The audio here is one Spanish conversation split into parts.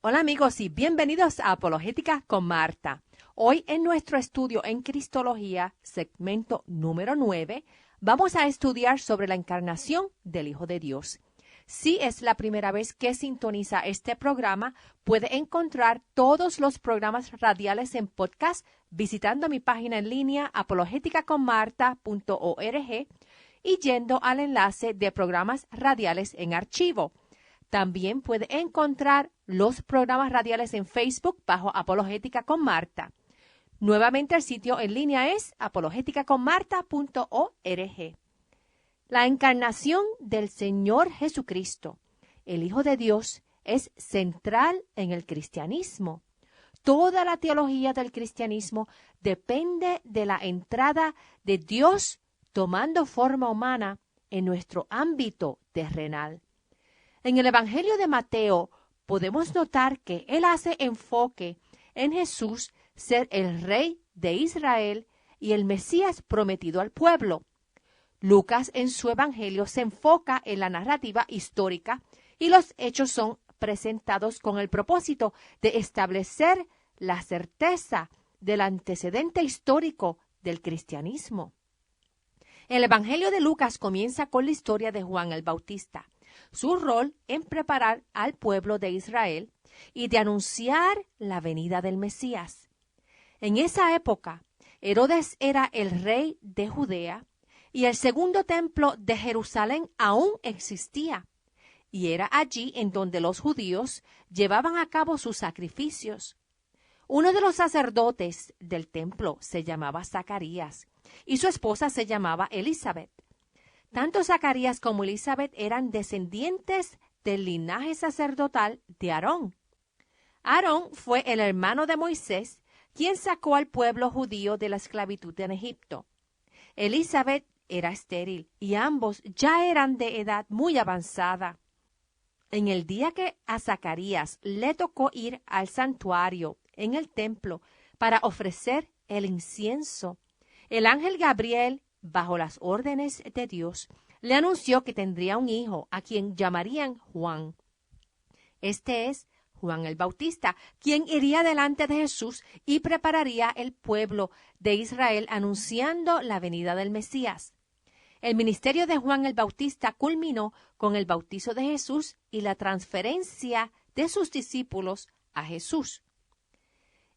Hola amigos y bienvenidos a Apologética con Marta. Hoy en nuestro estudio en Cristología, segmento número 9, vamos a estudiar sobre la encarnación del Hijo de Dios. Si es la primera vez que sintoniza este programa, puede encontrar todos los programas radiales en podcast visitando mi página en línea apologeticaconmarta.org y yendo al enlace de programas radiales en archivo. También puede encontrar los programas radiales en Facebook bajo Apologética con Marta. Nuevamente el sitio en línea es apologeticaconmarta.org. La encarnación del Señor Jesucristo, el Hijo de Dios, es central en el cristianismo. Toda la teología del cristianismo depende de la entrada de Dios tomando forma humana en nuestro ámbito terrenal. En el Evangelio de Mateo podemos notar que él hace enfoque en Jesús ser el Rey de Israel y el Mesías prometido al pueblo. Lucas en su Evangelio se enfoca en la narrativa histórica y los hechos son presentados con el propósito de establecer la certeza del antecedente histórico del cristianismo. El Evangelio de Lucas comienza con la historia de Juan el Bautista, su rol en preparar al pueblo de Israel y de anunciar la venida del Mesías. En esa época, Herodes era el rey de Judea y el segundo templo de Jerusalén aún existía, y era allí en donde los judíos llevaban a cabo sus sacrificios. Uno de los sacerdotes del templo se llamaba Zacarías y su esposa se llamaba Elizabeth. Tanto Zacarías como Elizabeth eran descendientes del linaje sacerdotal de Aarón. Aarón fue el hermano de Moisés, quien sacó al pueblo judío de la esclavitud en Egipto. Elizabeth era estéril y ambos ya eran de edad muy avanzada. En el día que a Zacarías le tocó ir al santuario en el templo para ofrecer el incienso, el ángel Gabriel, bajo las órdenes de Dios, le anunció que tendría un hijo a quien llamarían Juan. Este es Juan el Bautista, quien iría delante de Jesús y prepararía el pueblo de Israel anunciando la venida del Mesías. El ministerio de Juan el Bautista culminó con el bautizo de Jesús y la transferencia de sus discípulos a Jesús.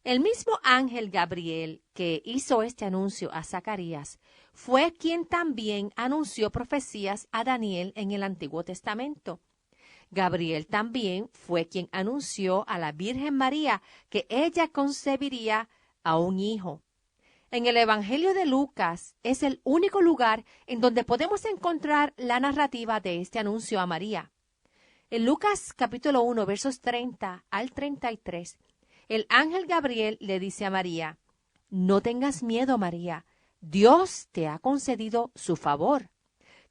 El mismo ángel Gabriel que hizo este anuncio a Zacarías fue quien también anunció profecías a Daniel en el Antiguo Testamento. Gabriel también fue quien anunció a la Virgen María que ella concebiría a un hijo. En el Evangelio de Lucas es el único lugar en donde podemos encontrar la narrativa de este anuncio a María. En Lucas capítulo 1, versos 30 al 33, el ángel Gabriel le dice a María: «No tengas miedo, María, Dios te ha concedido su favor.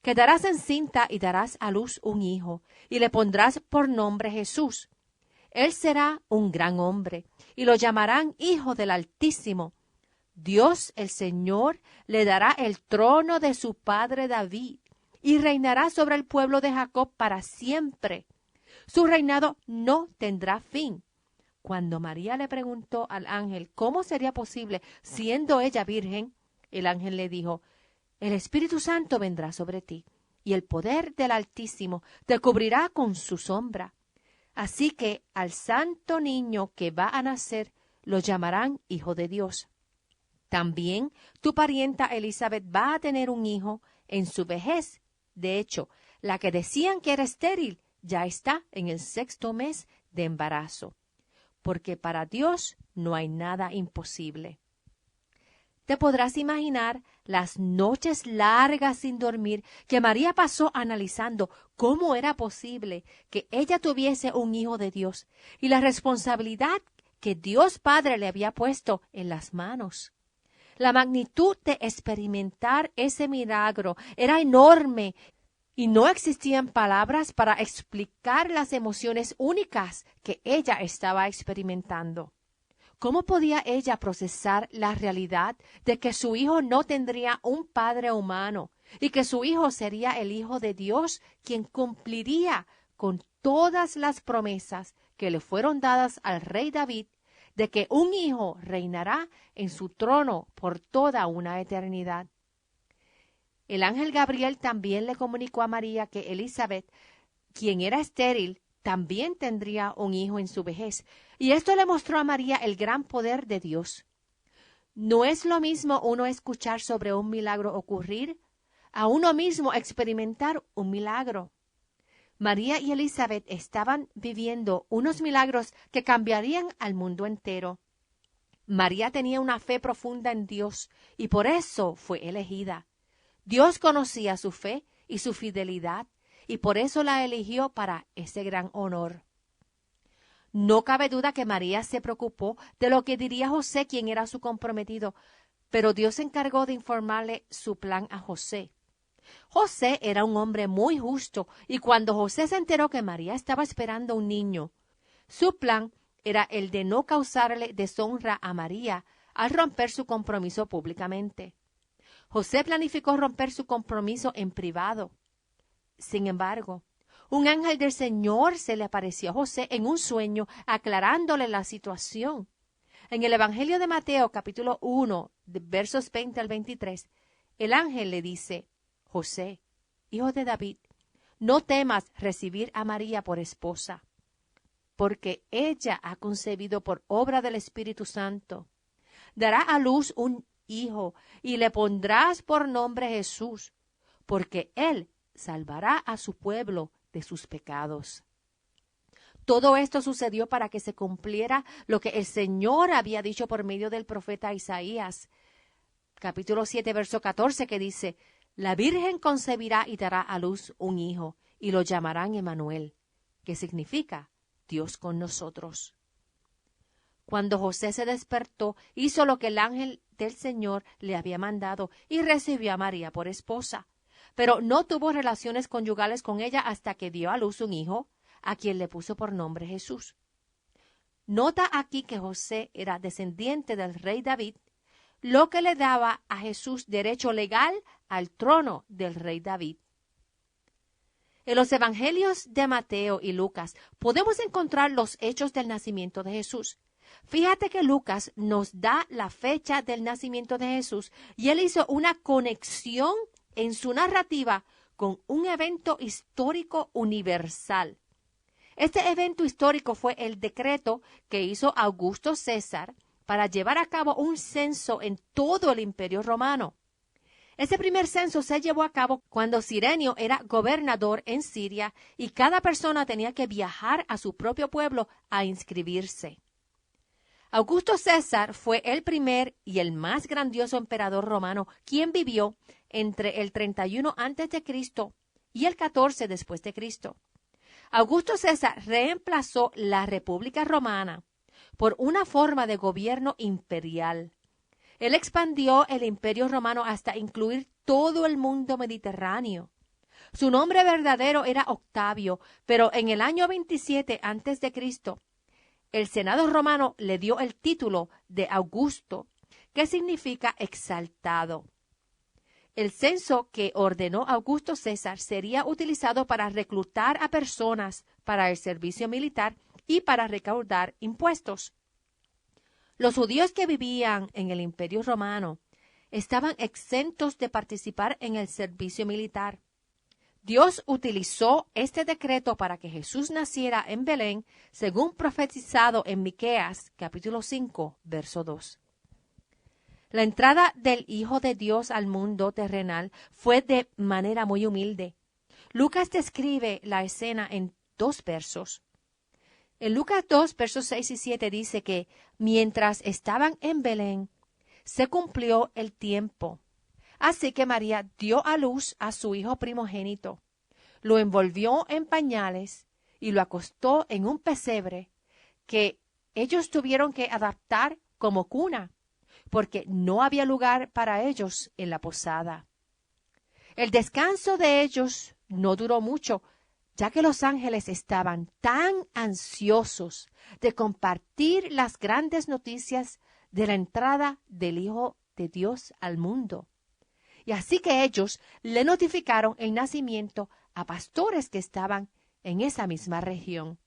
Quedarás encinta y darás a luz un hijo, y le pondrás por nombre Jesús. Él será un gran hombre, y lo llamarán Hijo del Altísimo. Dios el Señor le dará el trono de su padre David, y reinará sobre el pueblo de Jacob para siempre. Su reinado no tendrá fin». Cuando María le preguntó al ángel cómo sería posible siendo ella virgen, el ángel le dijo: «El Espíritu Santo vendrá sobre ti, y el poder del Altísimo te cubrirá con su sombra. Así que al santo niño que va a nacer lo llamarán Hijo de Dios. También tu parienta Elizabeth va a tener un hijo en su vejez. De hecho, la que decían que era estéril ya está en el 6º mes de embarazo, porque para Dios no hay nada imposible». Te podrás imaginar las noches largas sin dormir que María pasó analizando cómo era posible que ella tuviese un hijo de Dios y la responsabilidad que Dios Padre le había puesto en las manos. La magnitud de experimentar ese milagro era enorme y no existían palabras para explicar las emociones únicas que ella estaba experimentando. ¿Cómo podía ella procesar la realidad de que su hijo no tendría un padre humano y que su hijo sería el Hijo de Dios, quien cumpliría con todas las promesas que le fueron dadas al rey David, de que un hijo reinará en su trono por toda una eternidad. El ángel Gabriel también le comunicó a María que Elizabeth, quien era estéril, también tendría un hijo en su vejez. Y esto le mostró a María el gran poder de Dios. No es lo mismo uno escuchar sobre un milagro ocurrir, a uno mismo experimentar un milagro. María y Elizabeth estaban viviendo unos milagros que cambiarían al mundo entero. María tenía una fe profunda en Dios y por eso fue elegida. Dios conocía su fe y su fidelidad y por eso la eligió para ese gran honor. No cabe duda que María se preocupó de lo que diría José, quien era su comprometido, pero Dios se encargó de informarle su plan a José. José era un hombre muy justo y cuando José se enteró que María estaba esperando un niño, su plan era el de no causarle deshonra a María al romper su compromiso públicamente. José planificó romper su compromiso en privado. Sin embargo, un ángel del Señor se le apareció a José en un sueño aclarándole la situación. En el Evangelio de Mateo, capítulo 1, versos 20 al 23, el ángel le dice: José, hijo de David, no temas recibir a María por esposa, porque ella ha concebido por obra del Espíritu Santo. Dará a luz un hijo y le pondrás por nombre Jesús, porque él salvará a su pueblo de sus pecados. Todo esto sucedió para que se cumpliera lo que el Señor había dicho por medio del profeta Isaías, capítulo 7, verso 14, que dice: La Virgen concebirá y dará a luz un hijo, y lo llamarán Emmanuel, que significa Dios con nosotros. Cuando José se despertó, hizo lo que el ángel del Señor le había mandado y recibió a María por esposa. Pero no tuvo relaciones conyugales con ella hasta que dio a luz un hijo, a quien le puso por nombre Jesús. Nota aquí que José era descendiente del rey David, lo que le daba a Jesús derecho legal al trono del rey David. En los evangelios de Mateo y Lucas podemos encontrar los hechos del nacimiento de Jesús. Fíjate que Lucas nos da la fecha del nacimiento de Jesús y él hizo una conexión en su narrativa con un evento histórico universal. Este evento histórico fue el decreto que hizo Augusto César para llevar a cabo un censo en todo el Imperio Romano. Ese primer censo se llevó a cabo cuando Cirenio era gobernador en Siria y cada persona tenía que viajar a su propio pueblo a inscribirse. Augusto César fue el primer y el más grandioso emperador romano, quien vivió entre el 31 a.C. y el 14 después de Cristo. Augusto César reemplazó la República Romana por una forma de gobierno imperial. Él expandió el Imperio Romano hasta incluir todo el mundo mediterráneo. Su nombre verdadero era Octavio, pero en el año 27 a.C., el Senado romano le dio el título de Augusto, que significa exaltado. El censo que ordenó Augusto César sería utilizado para reclutar a personas para el servicio militar y para recaudar impuestos. Los judíos que vivían en el Imperio Romano estaban exentos de participar en el servicio militar. Dios utilizó este decreto para que Jesús naciera en Belén, según profetizado en Miqueas, capítulo 5, verso 2. La entrada del Hijo de Dios al mundo terrenal fue de manera muy humilde. Lucas describe la escena en 2 versos. En Lucas 2, versos 6 y 7 dice que mientras estaban en Belén, se cumplió el tiempo. Así que María dio a luz a su hijo primogénito, lo envolvió en pañales y lo acostó en un pesebre que ellos tuvieron que adaptar como cuna, porque no había lugar para ellos en la posada. El descanso de ellos no duró mucho, ya que los ángeles estaban tan ansiosos de compartir las grandes noticias de la entrada del Hijo de Dios al mundo. Y así que ellos le notificaron el nacimiento a pastores que estaban en esa misma región.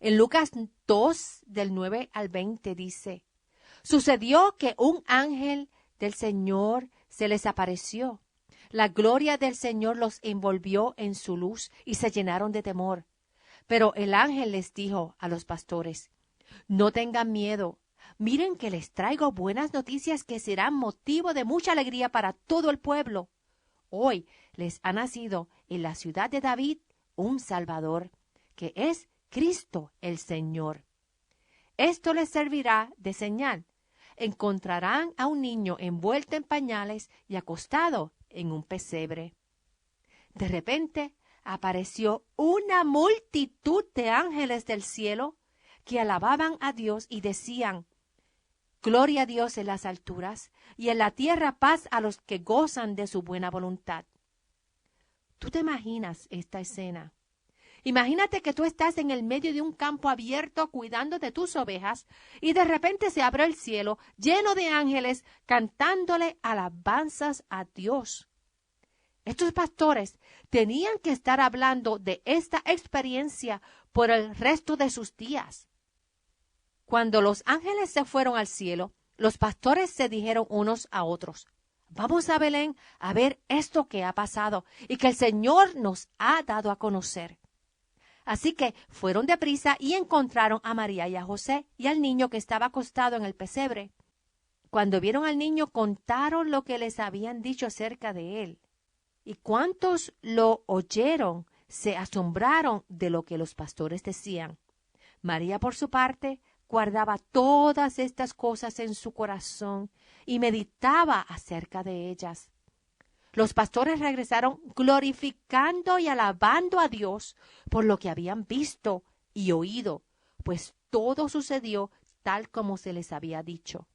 En Lucas 2, del 9 al 20 dice, sucedió que un ángel del Señor se les apareció. La gloria del Señor los envolvió en su luz y se llenaron de temor. Pero el ángel les dijo a los pastores, no tengan miedo. Miren que les traigo buenas noticias que serán motivo de mucha alegría para todo el pueblo. Hoy les ha nacido en la ciudad de David un Salvador, que es Cristo el Señor. Esto les servirá de señal. Encontrarán a un niño envuelto en pañales y acostado en un pesebre. De repente apareció una multitud de ángeles del cielo que alababan a Dios y decían, gloria a Dios en las alturas y en la tierra paz a los que gozan de su buena voluntad. ¿Tú te imaginas esta escena? Imagínate que tú estás en el medio de un campo abierto cuidando de tus ovejas y de repente se abre el cielo lleno de ángeles cantándole alabanzas a Dios. Estos pastores tenían que estar hablando de esta experiencia por el resto de sus días. Cuando los ángeles se fueron al cielo, los pastores se dijeron unos a otros, vamos a Belén a ver esto que ha pasado y que el Señor nos ha dado a conocer. Así que fueron deprisa y encontraron a María y a José y al niño que estaba acostado en el pesebre. Cuando vieron al niño, contaron lo que les habían dicho acerca de él. Y cuantos lo oyeron se asombraron de lo que los pastores decían. María, por su parte, guardaba todas estas cosas en su corazón y meditaba acerca de ellas. Los pastores regresaron glorificando y alabando a Dios por lo que habían visto y oído, pues todo sucedió tal como se les había dicho.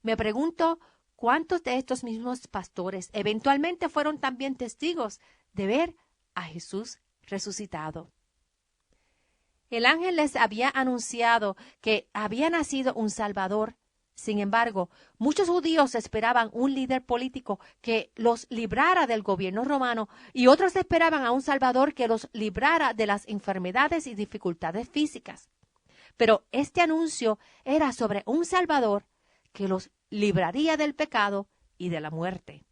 Me pregunto cuántos de estos mismos pastores eventualmente fueron también testigos de ver a Jesús resucitado. El ángel les había anunciado que había nacido un Salvador. Sin embargo, muchos judíos esperaban un líder político que los librara del gobierno romano y otros esperaban a un Salvador que los librara de las enfermedades y dificultades físicas. Pero este anuncio era sobre un Salvador que los libraría del pecado y de la muerte.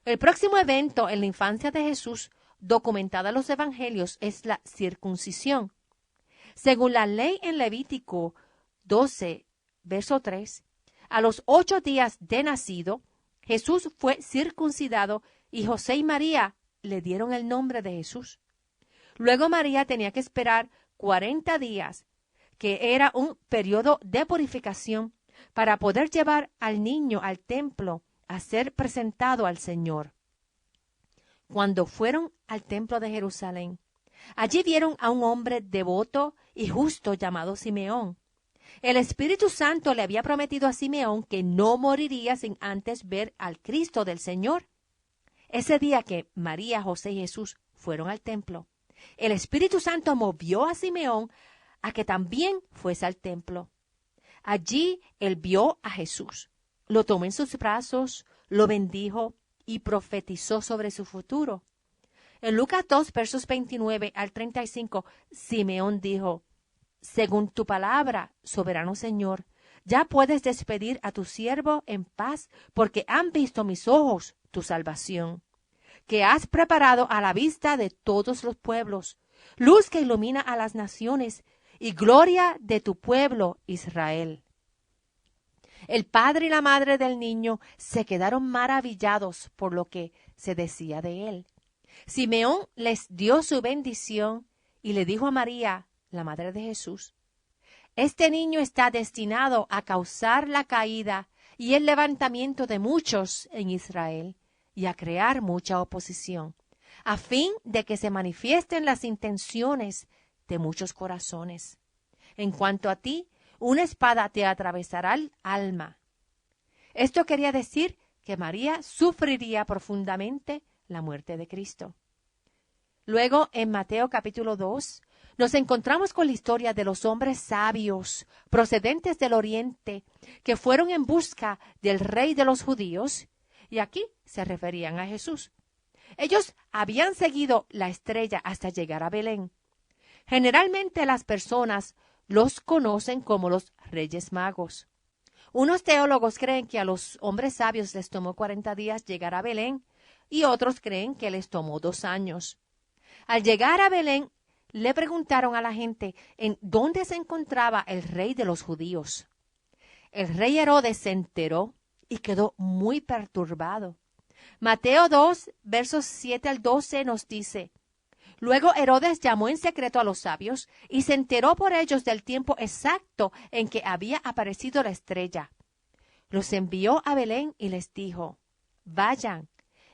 El próximo evento en la infancia de Jesús, documentada en los evangelios, es la circuncisión. Según la ley en Levítico 12, verso 3, a los 8 días de nacido, Jesús fue circuncidado y José y María le dieron el nombre de Jesús. Luego María tenía que esperar 40 días, que era un periodo de purificación, para poder llevar al niño al templo a ser presentado al Señor. Cuando fueron al templo de Jerusalén, allí vieron a un hombre devoto y justo llamado Simeón. El Espíritu Santo le había prometido a Simeón que no moriría sin antes ver al Cristo del Señor. Ese día que María, José y Jesús fueron al templo, el Espíritu Santo movió a Simeón a que también fuese al templo. Allí él vio a Jesús, lo tomó en sus brazos, lo bendijo y profetizó sobre su futuro. En Lucas 2, versos 29 al 35, Simeón dijo, según tu palabra, soberano Señor, ya puedes despedir a tu siervo en paz, porque han visto mis ojos tu salvación, que has preparado a la vista de todos los pueblos, luz que ilumina a las naciones y gloria de tu pueblo Israel. El padre y la madre del niño se quedaron maravillados por lo que se decía de él. Simeón les dio su bendición y le dijo a María, la madre de Jesús, este niño está destinado a causar la caída y el levantamiento de muchos en Israel y a crear mucha oposición, a fin de que se manifiesten las intenciones de muchos corazones. En cuanto a ti, una espada te atravesará el alma. Esto quería decir que María sufriría profundamente la muerte de Cristo. Luego, en Mateo capítulo 2, nos encontramos con la historia de los hombres sabios procedentes del oriente que fueron en busca del rey de los judíos, y aquí se referían a Jesús. Ellos habían seguido la estrella hasta llegar a Belén. Generalmente las personas los conocen como los Reyes Magos. Unos teólogos creen que a los hombres sabios les tomó 40 días llegar a Belén y otros creen que les tomó 2 años. Al llegar a Belén, le preguntaron a la gente en dónde se encontraba el rey de los judíos. El rey Herodes se enteró y quedó muy perturbado. Mateo 2, versos 7 al 12 nos dice: Luego Herodes llamó en secreto a los sabios y se enteró por ellos del tiempo exacto en que había aparecido la estrella. Los envió a Belén y les dijo: Vayan,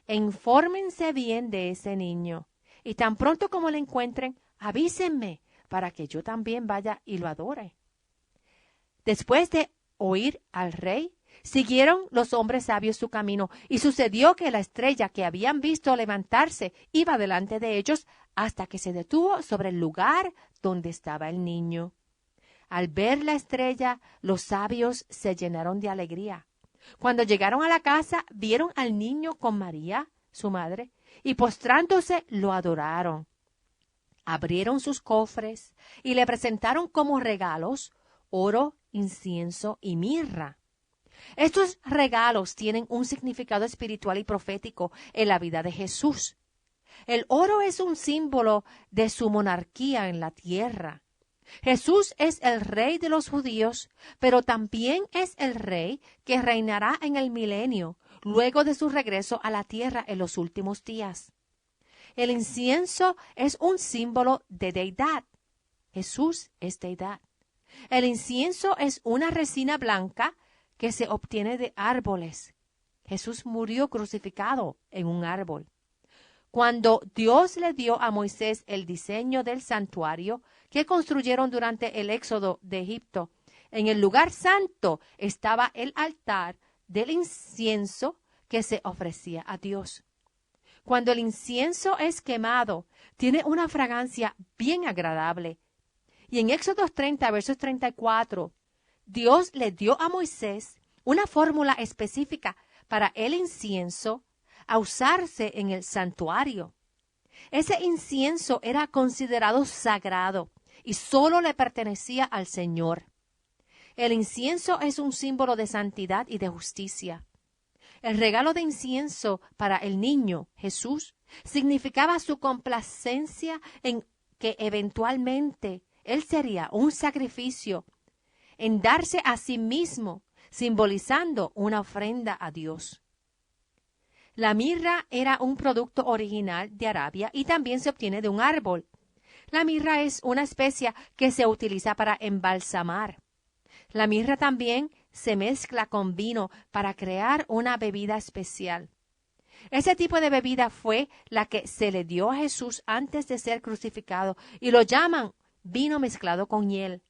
e infórmense bien de ese niño, y tan pronto como lo encuentren, avísenme para que yo también vaya y lo adore. Después de oír al rey, siguieron los hombres sabios su camino, y sucedió que la estrella que habían visto levantarse iba delante de ellos hasta que se detuvo sobre el lugar donde estaba el niño. Al ver la estrella, los sabios se llenaron de alegría. Cuando llegaron a la casa, vieron al niño con María, su madre, y postrándose lo adoraron. Abrieron sus cofres y le presentaron como regalos oro, incienso y mirra. Estos regalos tienen un significado espiritual y profético en la vida de Jesús. El oro es un símbolo de su monarquía en la tierra. Jesús es el rey de los judíos, pero también es el rey que reinará en el milenio, luego de su regreso a la tierra en los últimos días. El incienso es un símbolo de deidad. Jesús es deidad. El incienso es una resina blanca que se obtiene de árboles. Jesús murió crucificado en un árbol. Cuando Dios le dio a Moisés el diseño del santuario que construyeron durante el éxodo de Egipto, en el lugar santo estaba el altar del incienso que se ofrecía a Dios. Cuando el incienso es quemado, tiene una fragancia bien agradable. Y en Éxodo 30, versos 34, Dios le dio a Moisés una fórmula específica para el incienso a usarse en el santuario. Ese incienso era considerado sagrado y solo le pertenecía al Señor. El incienso es un símbolo de santidad y de justicia. El regalo de incienso para el niño Jesús significaba su complacencia en que eventualmente Él sería un sacrificio, en darse a sí mismo, simbolizando una ofrenda a Dios. La mirra era un producto original de Arabia y también se obtiene de un árbol. La mirra es una especia que se utiliza para embalsamar. La mirra también se mezcla con vino para crear una bebida especial. Ese tipo de bebida fue la que se le dio a Jesús antes de ser crucificado y lo llaman vino mezclado con hiel.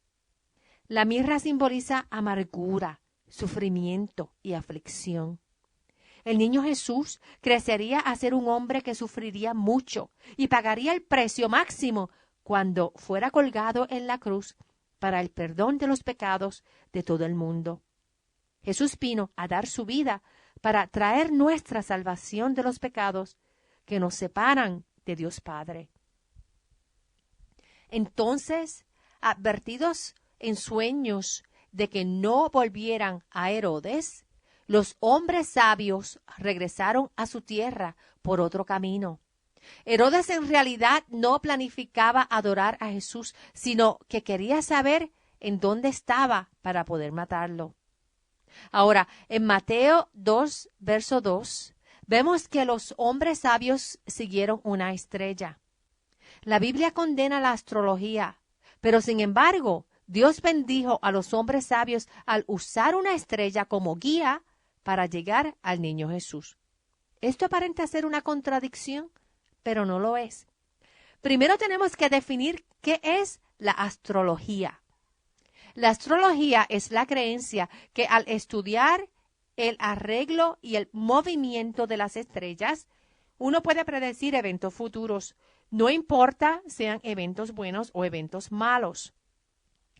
La mirra simboliza amargura, sufrimiento y aflicción. El niño Jesús crecería a ser un hombre que sufriría mucho y pagaría el precio máximo cuando fuera colgado en la cruz para el perdón de los pecados de todo el mundo. Jesús vino a dar su vida para traer nuestra salvación de los pecados que nos separan de Dios Padre. Entonces, advertidos en sueños de que no volvieran a Herodes, los hombres sabios regresaron a su tierra por otro camino. Herodes en realidad no planificaba adorar a Jesús, sino que quería saber en dónde estaba para poder matarlo. Ahora, en Mateo 2, verso 2, vemos que los hombres sabios siguieron una estrella. La Biblia condena la astrología, pero sin embargo, Dios bendijo a los hombres sabios al usar una estrella como guía para llegar al niño Jesús. Esto aparenta ser una contradicción, pero no lo es. Primero tenemos que definir qué es la astrología. La astrología es la creencia que al estudiar el arreglo y el movimiento de las estrellas, uno puede predecir eventos futuros, no importa sean eventos buenos o eventos malos.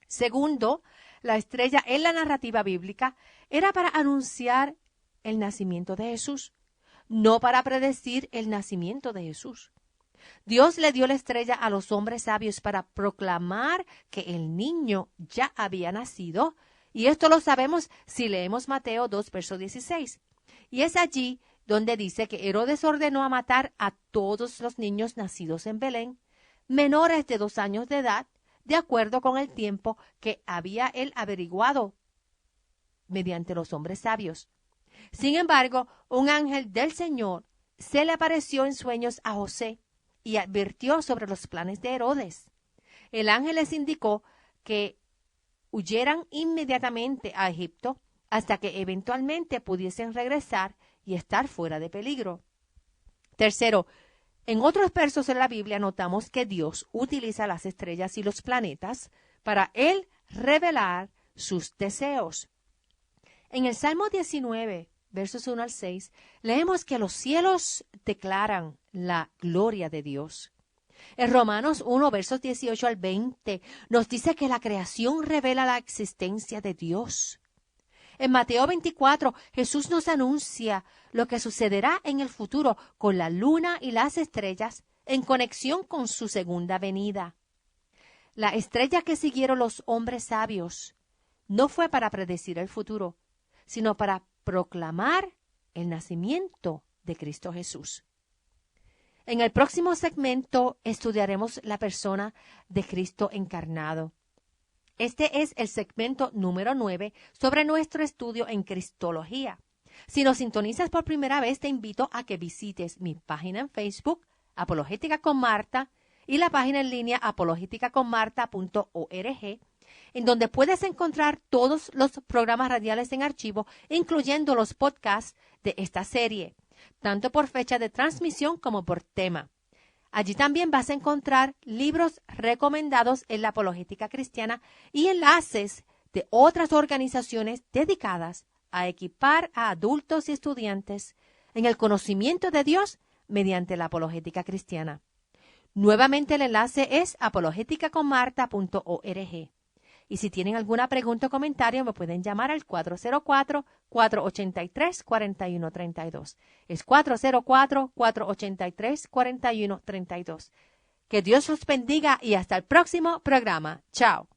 Segundo, la estrella en la narrativa bíblica era para anunciar el nacimiento de Jesús, no para predecir el nacimiento de Jesús. Dios le dio la estrella a los hombres sabios para proclamar que el niño ya había nacido, y esto lo sabemos si leemos Mateo 2, verso 16. Y es allí donde dice que Herodes ordenó a matar a todos los niños nacidos en Belén, menores de 2 años de edad, de acuerdo con el tiempo que había él averiguado mediante los hombres sabios. Sin embargo, un ángel del Señor se le apareció en sueños a José y advirtió sobre los planes de Herodes. El ángel les indicó que huyeran inmediatamente a Egipto hasta que eventualmente pudiesen regresar y estar fuera de peligro. Tercero, en otros versos de la Biblia notamos que Dios utiliza las estrellas y los planetas para él revelar sus deseos. En el Salmo 19, versos 1 al 6, leemos que los cielos declaran la gloria de Dios. En Romanos 1, versos 18 al 20, nos dice que la creación revela la existencia de Dios. En Mateo 24, Jesús nos anuncia lo que sucederá en el futuro con la luna y las estrellas en conexión con su segunda venida. La estrella que siguieron los hombres sabios no fue para predecir el futuro, sino para proclamar el nacimiento de Cristo Jesús. En el próximo segmento estudiaremos la persona de Cristo encarnado. Este es el segmento número 9 sobre nuestro estudio en Cristología. Si nos sintonizas por primera vez, te invito a que visites mi página en Facebook, Apologética con Marta, y la página en línea apologeticaconmarta.org, en donde puedes encontrar todos los programas radiales en archivo, incluyendo los podcasts de esta serie, tanto por fecha de transmisión como por tema. Allí también vas a encontrar libros recomendados en la apologética cristiana y enlaces de otras organizaciones dedicadas a equipar a adultos y estudiantes en el conocimiento de Dios mediante la apologética cristiana. Nuevamente el enlace es apologeticaconmarta.org. Y si tienen alguna pregunta o comentario, me pueden llamar al 404-483-4132. Es 404-483-4132. Que Dios los bendiga y hasta el próximo programa. Chao.